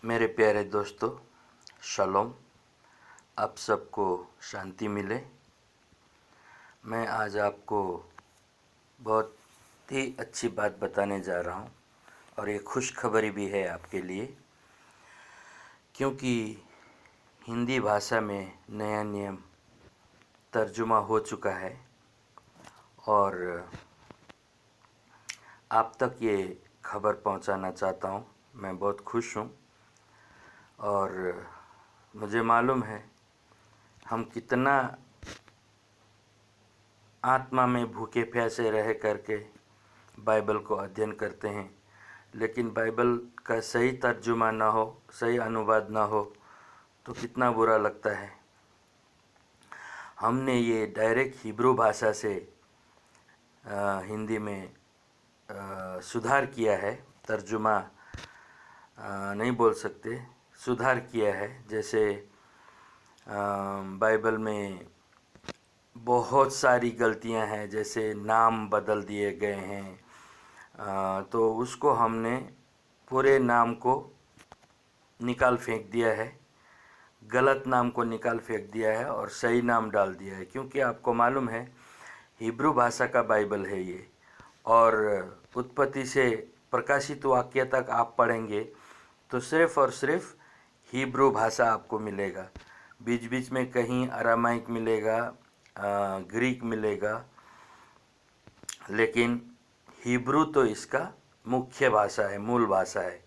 मेरे प्यारे दोस्तों, शलोम। आप सबको शांति मिले। मैं आज आपको बहुत ही अच्छी बात बताने जा रहा हूँ और ये खुशखबरी भी है आपके लिए, क्योंकि हिंदी भाषा में नया नियम तर्जुमा हो चुका है और आप तक ये खबर पहुंचाना चाहता हूँ। मैं बहुत खुश हूँ और मुझे मालूम है हम कितना आत्मा में भूखे प्यासे रह करके बाइबल को अध्ययन करते हैं, लेकिन बाइबल का सही तर्जुमा ना हो, सही अनुवाद ना हो तो कितना बुरा लगता है। हमने ये डायरेक्ट हिब्रू भाषा से हिंदी में सुधार किया है, तर्जुमा नहीं बोल सकते, सुधार किया है। जैसे बाइबल में बहुत सारी गलतियां हैं, जैसे नाम बदल दिए गए हैं, तो उसको हमने पूरे नाम को निकाल फेंक दिया है, गलत नाम को निकाल फेंक दिया है और सही नाम डाल दिया है। क्योंकि आपको मालूम है हिब्रू भाषा का बाइबल है ये, और उत्पत्ति से प्रकाशित वाक्य तक आप पढ़ेंगे तो सिर्फ़ और सिर्फ हिब्रू भाषा आपको मिलेगा। बीच बीच में कहीं अरामाइक मिलेगा, ग्रीक मिलेगा, लेकिन हिब्रू तो इसका मुख्य भाषा है, मूल भाषा है।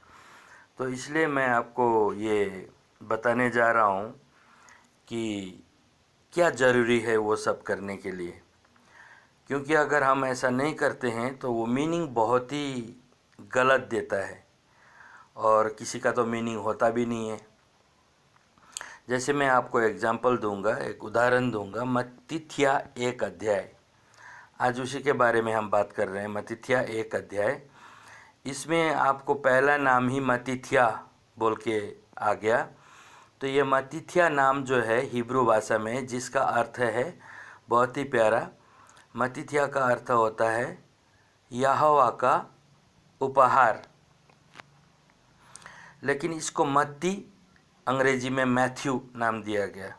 तो इसलिए मैं आपको ये बताने जा रहा हूँ कि क्या ज़रूरी है वो सब करने के लिए, क्योंकि अगर हम ऐसा नहीं करते हैं तो वो मीनिंग बहुत ही गलत देता है और किसी का तो मीनिंग होता भी नहीं है। जैसे मैं आपको एग्जाम्पल दूंगा, एक उदाहरण दूंगा। मत्तिथ्या 1 अध्याय, आज उसी के बारे में हम बात कर रहे हैं। मत्तिथ्या 1 अध्याय, इसमें आपको पहला नाम ही मत्तिथ्या बोल के आ गया। तो ये मत्तिथ्या नाम जो है हिब्रू भाषा में, जिसका अर्थ है बहुत ही प्यारा। मत्तिथ्या का अर्थ होता है यहोवा का उपहार, लेकिन इसको मत्ती अंग्रेजी में मैथ्यू नाम दिया गया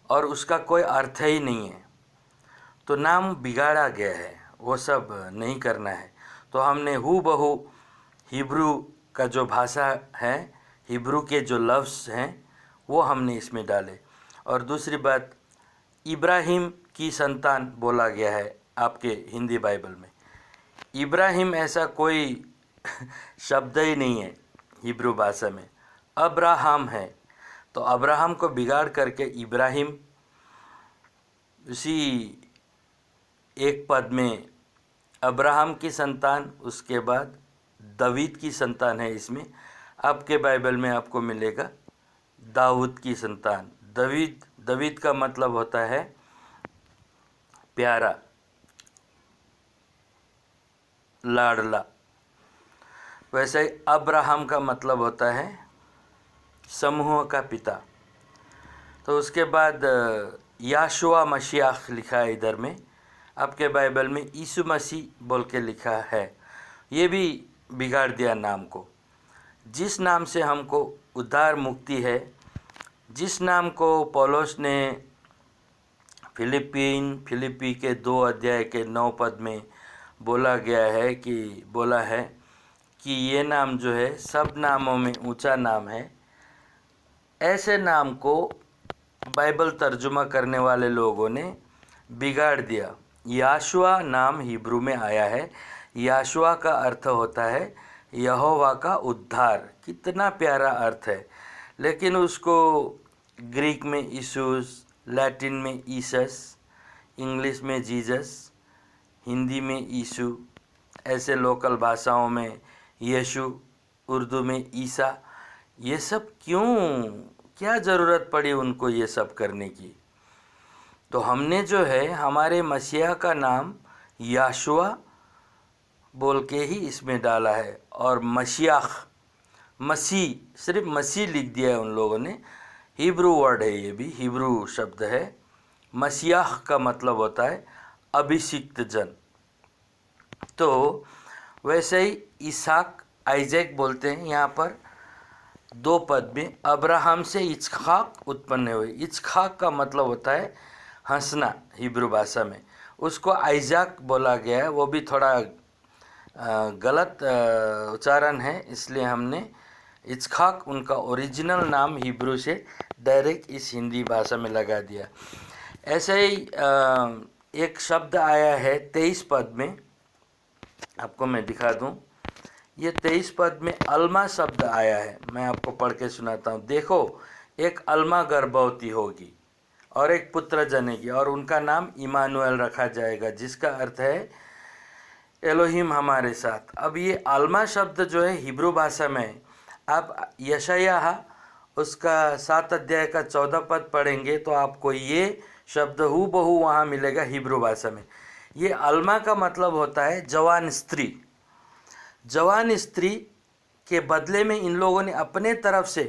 और उसका कोई अर्थ ही नहीं है, तो नाम बिगाड़ा गया है। वो सब नहीं करना है। तो हमने हूबहू हिब्रू का जो भाषा है, हिब्रू के जो लफ्ज़ हैं वो हमने इसमें डाले। और दूसरी बात, इब्राहिम की संतान बोला गया है आपके हिंदी बाइबल में। इब्राहिम ऐसा कोई शब्द ही नहीं है हिब्रू भाषा में, अब्राहम है। तो अब्राहम को बिगाड़ करके इब्राहिम, उसी एक पद में अब्राहम की संतान, उसके बाद दाऊद की संतान है। इसमें आपके बाइबल में आपको मिलेगा दाऊद की संतान। दाऊद का मतलब होता है प्यारा, लाडला। वैसे ही अब्राहम का मतलब होता है समूह का पिता। तो उसके बाद याशुआ मसीह लिखा है इधर में, आपके बाइबल में यीशु मसीह बोल के लिखा है। ये भी बिगाड़ दिया नाम को। जिस नाम से हमको उद्धार मुक्ति है, जिस नाम को पौलुस ने फिलिप्पी के 2 अध्याय के 9 पद में बोला है कि ये नाम जो है सब नामों में ऊंचा नाम है, ऐसे नाम को बाइबल तर्जुमा करने वाले लोगों ने बिगाड़ दिया। याशुआ नाम हिब्रू में आया है। याशुआ का अर्थ होता है यहोवा का उद्धार। कितना प्यारा अर्थ है, लेकिन उसको ग्रीक में यीशुस, लैटिन में ईसस, इंग्लिश में जीसस, हिंदी में यीशु, ऐसे लोकल भाषाओं में यीशु, उर्दू में ईसा। ये सब क्या ज़रूरत पड़ी उनको ये सब करने की? तो हमने जो है हमारे मसीहा का नाम याशुआ बोल के ही इसमें डाला है, और मसीह, सिर्फ मसीह लिख दिया है उन लोगों ने। हिब्रू वर्ड है, ये भी हिब्रू शब्द है। मसीह का मतलब होता है अभिषिक्त जन। तो वैसे ही इसहाक, आइजैक बोलते हैं यहाँ पर। 2 पद में अब्राहम से इस्हाक उत्पन्न हुए। इस्हाक का मतलब होता है हंसना हिब्रू भाषा में, उसको आइजाक बोला गया है, वो भी थोड़ा गलत उच्चारण है, इसलिए हमने इस्हाक उनका ओरिजिनल नाम हिब्रू से डायरेक्ट इस हिंदी भाषा में लगा दिया। ऐसे ही एक शब्द आया है 23 पद में, आपको मैं दिखा दूं। ये 23 पद में अल्मा शब्द आया है, मैं आपको पढ़ के सुनाता हूँ। देखो, एक अल्मा गर्भवती होगी और एक पुत्र जनेगी और उनका नाम इमानुएल रखा जाएगा, जिसका अर्थ है एलोहिम हमारे साथ। अब ये अल्मा शब्द जो है हिब्रू भाषा में, आप यशायाह उसका 7 अध्याय का 14 पद पढ़ेंगे तो आपको ये शब्द हूबहू वहाँ मिलेगा हिब्रू भाषा में। ये अल्मा का मतलब होता है जवान स्त्री। जवान स्त्री के बदले में इन लोगों ने अपने तरफ से,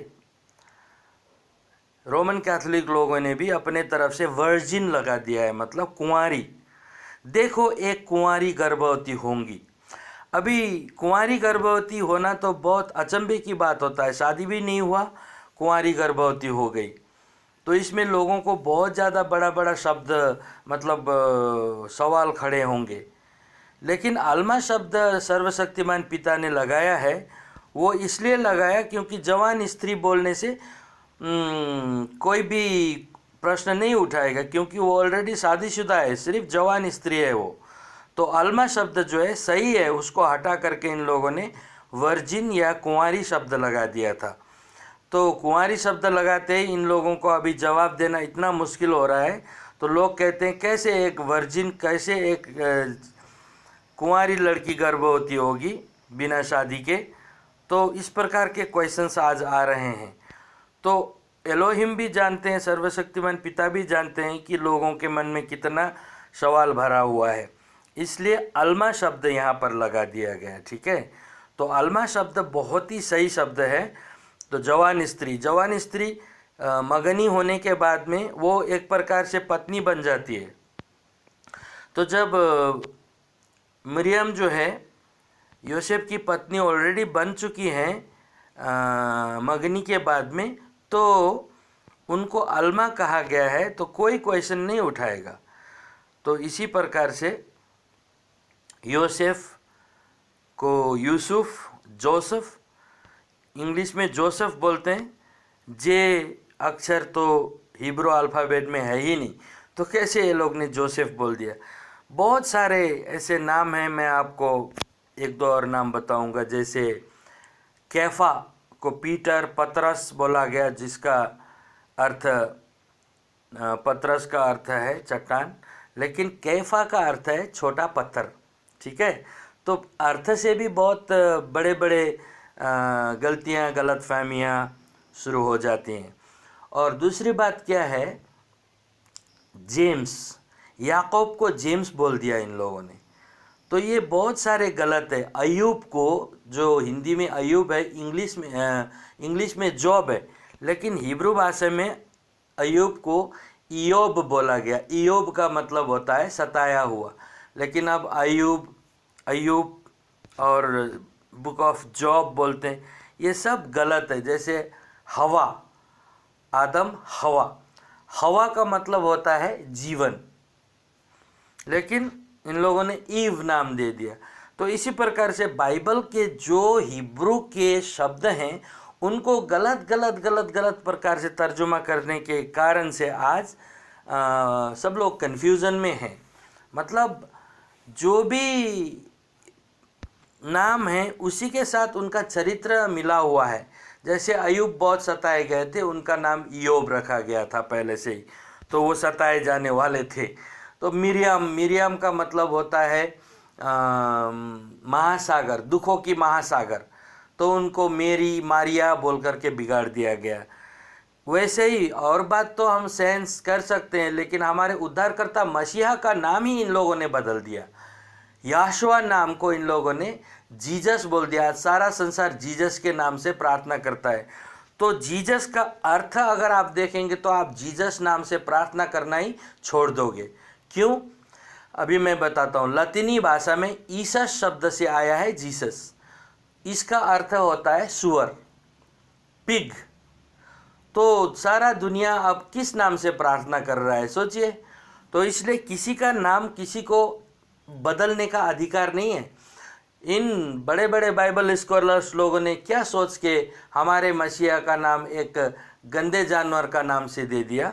रोमन कैथोलिक लोगों ने भी अपने तरफ से वर्जिन लगा दिया है, मतलब कुंवारी। देखो, एक कुंवारी गर्भवती होंगी। अभी कुंवारी गर्भवती होना तो बहुत अचंभे की बात होता है, शादी भी नहीं हुआ, कुंवारी गर्भवती हो गई, तो इसमें लोगों को बहुत ज़्यादा बड़ा बड़ा शब्द, मतलब सवाल खड़े होंगे। लेकिन अल्मा शब्द सर्वशक्तिमान पिता ने लगाया है, वो इसलिए लगाया क्योंकि जवान स्त्री बोलने से कोई भी प्रश्न नहीं उठाएगा, क्योंकि वो ऑलरेडी शादीशुदा है, सिर्फ जवान स्त्री है वो। तो अल्मा शब्द जो है सही है, उसको हटा करके इन लोगों ने वर्जिन या कुंवारी शब्द लगा दिया था। तो कुंवारी शब्द लगाते ही इन लोगों को अभी जवाब देना इतना मुश्किल हो रहा है, तो लोग कहते हैं कैसे एक वर्जिन, कैसे एक कुंवारी लड़की गर्भवती होगी बिना शादी के। तो इस प्रकार के क्वेश्चंस आज आ रहे हैं। तो एलोहिम भी जानते हैं, सर्वशक्तिमान पिता भी जानते हैं कि लोगों के मन में कितना सवाल भरा हुआ है, इसलिए अल्मा शब्द यहाँ पर लगा दिया गया, ठीक है। तो अल्मा शब्द बहुत ही सही शब्द है। तो जवान स्त्री मगनी होने के बाद में वो एक प्रकार से पत्नी बन जाती है। तो जब मरियम जो है योसेफ की पत्नी ऑलरेडी बन चुकी हैं मगनी के बाद में, तो उनको अल्मा कहा गया है, तो कोई क्वेश्चन नहीं उठाएगा। तो इसी प्रकार से योसेफ को यूसुफ, जोसेफ, इंग्लिश में जोसेफ बोलते हैं, जे अक्षर तो हिब्रू अल्फ़ाबेट में है ही नहीं, तो कैसे ये लोग ने जोसेफ बोल दिया। बहुत सारे ऐसे नाम हैं, मैं आपको 1-2 और नाम बताऊंगा। जैसे कैफा को पीटर, पतरस बोला गया, जिसका अर्थ, पतरस का अर्थ है चट्टान, लेकिन कैफा का अर्थ है छोटा पत्थर, ठीक है। तो अर्थ से भी बहुत बड़े बड़े गलतियाँ, गलतफहमियाँ शुरू हो जाती हैं। और दूसरी बात क्या है, जेम्स, याकूब को जेम्स बोल दिया इन लोगों ने, तो ये बहुत सारे गलत है। अयूब को, जो हिंदी में अयूब है, इंग्लिश में जॉब है, लेकिन हिब्रू भाषा में अयूब को इयोब बोला गया। इयोब का मतलब होता है सताया हुआ, लेकिन अब अयूब और बुक ऑफ जॉब बोलते हैं, ये सब गलत है। जैसे हवा, आदम, हवा का मतलब होता है जीवन, लेकिन इन लोगों ने ईव नाम दे दिया। तो इसी प्रकार से बाइबल के जो हिब्रू के शब्द हैं, उनको गलत प्रकार से तर्जुमा करने के कारण से आज सब लोग कन्फ्यूज़न में हैं। मतलब जो भी नाम है उसी के साथ उनका चरित्र मिला हुआ है। जैसे अयूब बहुत सताए गए थे, उनका नाम इयोब रखा गया था पहले से ही, तो वो सताए जाने वाले थे। तो मिरियम का मतलब होता है महासागर, दुखों की महासागर, तो उनको मारिया बोल करके बिगाड़ दिया गया। वैसे ही और बात तो हम सेंस कर सकते हैं, लेकिन हमारे उद्धारकर्ता मसीहा का नाम ही इन लोगों ने बदल दिया। याशुआ नाम को इन लोगों ने जीसस बोल दिया। सारा संसार जीसस के नाम से प्रार्थना करता है। तो जीसस का अर्थ अगर आप देखेंगे तो आप जीसस नाम से प्रार्थना करना ही छोड़ दोगे। क्यों? अभी मैं बताता हूँ। लतीनी भाषा में ईसस शब्द से आया है जीसस। इसका अर्थ होता है सुअर। पिग। तो सारा दुनिया अब किस नाम से प्रार्थना कर रहा है सोचिए। तो इसलिए किसी का नाम किसी को बदलने का अधिकार नहीं है। इन बड़े बड़े बाइबल स्कॉलर्स लोगों ने क्या सोच के हमारे मसीहा का नाम एक गंदे जानवर का नाम से दे दिया।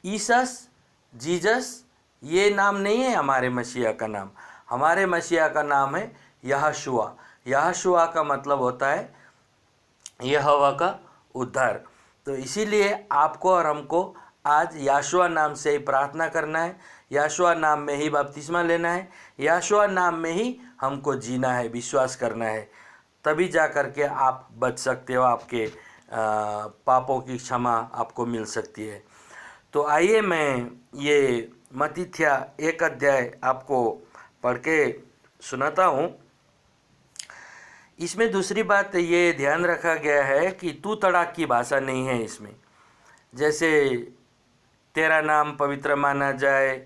ईसस, जीसस, ये नाम नहीं है हमारे मसीहा का नाम। हमारे मसीहा का नाम है यहोशुआ। यहोशुआ का मतलब होता है यहोवा का उद्धार। तो इसीलिए आपको और हमको आज यहोशुआ नाम से ही प्रार्थना करना है, यहोशुआ नाम में ही बपतिस्मा लेना है, यहोशुआ नाम में ही हमको जीना है, विश्वास करना है। तभी जा कर के आप बच सकते हो, आपके पापों की क्षमा आपको मिल सकती है। तो आइए मैं ये मत्थी 1 अध्याय आपको पढ़ के सुनाता हूँ। इसमें दूसरी बात ये ध्यान रखा गया है कि तू तड़ाक की भाषा नहीं है इसमें। जैसे तेरा नाम पवित्र माना जाए,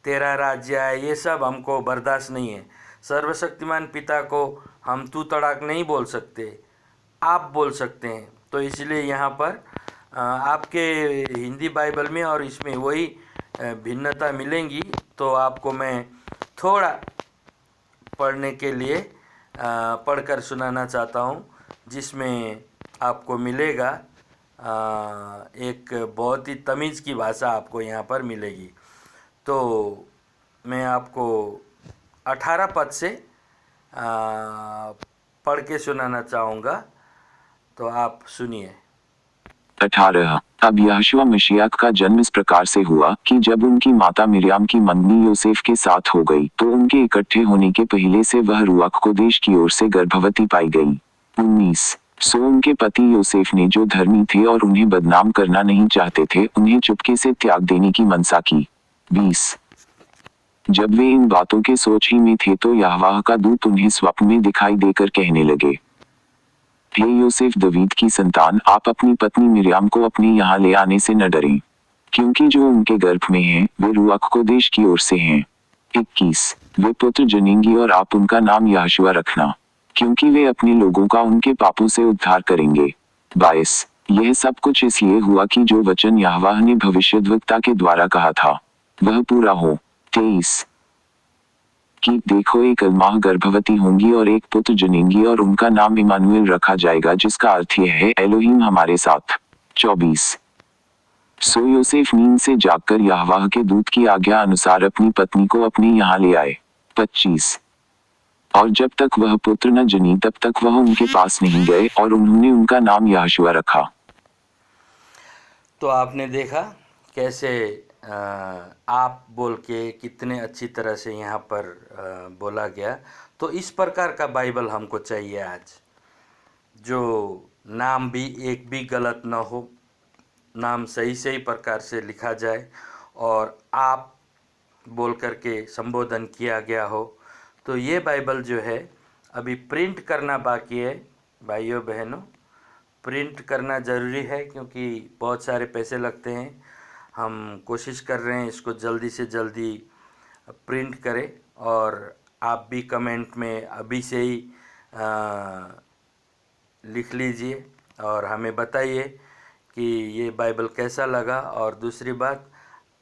तेरा राज्य आए, ये सब हमको बर्दाश्त नहीं है। सर्वशक्तिमान पिता को हम तू तड़ाक नहीं बोल सकते, आप बोल सकते हैं। तो इसलिए यहाँ पर आपके हिंदी बाइबल में और इसमें वही भिन्नता मिलेंगी। तो आपको मैं थोड़ा पढ़ने के लिए पढ़कर सुनाना चाहता हूँ, जिसमें आपको मिलेगा एक बहुत ही तमीज़ की भाषा आपको यहाँ पर मिलेगी। तो मैं आपको 18 पद से पढ़ के सुनाना चाहूँगा, तो आप सुनिए। 18। अब यहोशुआ मशीह का जन्म इस प्रकार से हुआ कि जब उनकी माता मिर्याम की मंगनी योसेफ के साथ हो गई तो उनके इकट्ठे होने के पहले से वह रूआक कोदेश की ओर से गर्भवती पाई गई। 19। सो उनके पति योसेफ ने, जो धर्मी थे और उन्हें बदनाम करना नहीं चाहते थे, उन्हें चुपके से त्याग देने की मनसा की। 20। जब वे इन बातों के सोच ही में थे तो यहोवा का दूत उन्हें स्वप्न में दिखाई देकर कहने लगे, हे योसेफ दाऊद की संतान, आप अपनी पत्नी मिर्याम को अपने यहाँ ले आने से न डरें, क्योंकि जो उनके गर्भ में हैं वे रूआक कोदेश की ओर से हैं। 21। वे पुत्र जनेंगी और आप उनका नाम यहोशुआ रखना, क्योंकि वे अपने लोगों का उनके पापों से उद्धार करेंगे। 22। यह सब कुछ इसलिए हुआ कि जो वचन यहोवा ने भविष्यद्वक्ता के द्वारा कहा था वह पूरा हो। 23। कि देखो, एक अलमाह गर्भवती होंगी और एक पुत्र जनेंगी और उनका नाम इमानुएल रखा जाएगा, जिसका अर्थ यह है एलोहीम हमारे साथ। 24। सो योसेफ नींद से जागकर यहोवा के दूत की आज्ञा अनुसार अपनी पत्नी को अपने यहाँ ले आए। 25। और जब तक वह पुत्र न जनी तब तक वह उनके पास नहीं गए और उन्होंने उनका नाम यहोशुआ रखा। तो आपने देखा कैसे आप बोल के कितने अच्छी तरह से यहाँ पर बोला गया। तो इस प्रकार का बाइबल हमको चाहिए आज, जो नाम भी एक भी गलत ना हो, नाम सही सही प्रकार से लिखा जाए और आप बोल करके संबोधन किया गया हो। तो ये बाइबल जो है अभी प्रिंट करना बाकी है भाइयों बहनों। प्रिंट करना ज़रूरी है क्योंकि बहुत सारे पैसे लगते हैं। हम कोशिश कर रहे हैं इसको जल्दी से जल्दी प्रिंट करें, और आप भी कमेंट में अभी से ही लिख लीजिए और हमें बताइए कि ये बाइबल कैसा लगा। और दूसरी बात,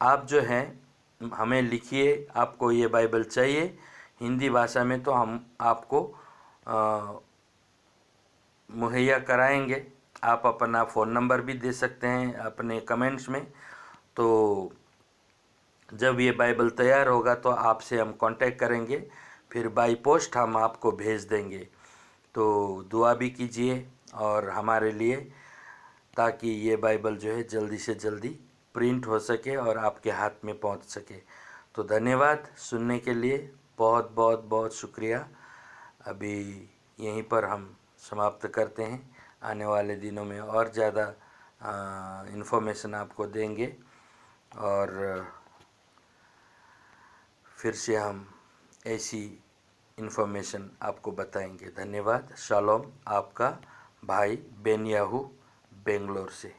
आप जो हैं हमें लिखिए आपको ये बाइबल चाहिए हिंदी भाषा में, तो हम आपको मुहैया कराएंगे। आप अपना फ़ोन नंबर भी दे सकते हैं अपने कमेंट्स में। तो जब ये बाइबल तैयार होगा तो आपसे हम कांटेक्ट करेंगे, फिर बाई पोस्ट हम आपको भेज देंगे। तो दुआ भी कीजिए और हमारे लिए, ताकि ये बाइबल जो है जल्दी से जल्दी प्रिंट हो सके और आपके हाथ में पहुंच सके। तो धन्यवाद सुनने के लिए, बहुत बहुत बहुत शुक्रिया। अभी यहीं पर हम समाप्त करते हैं। आने वाले दिनों में और ज़्यादा इन्फॉर्मेशन आपको देंगे और फिर से हम ऐसी इन्फॉर्मेशन आपको बताएंगे। धन्यवाद। शालोम। आपका भाई बेनियाहू, बेंगलोर से।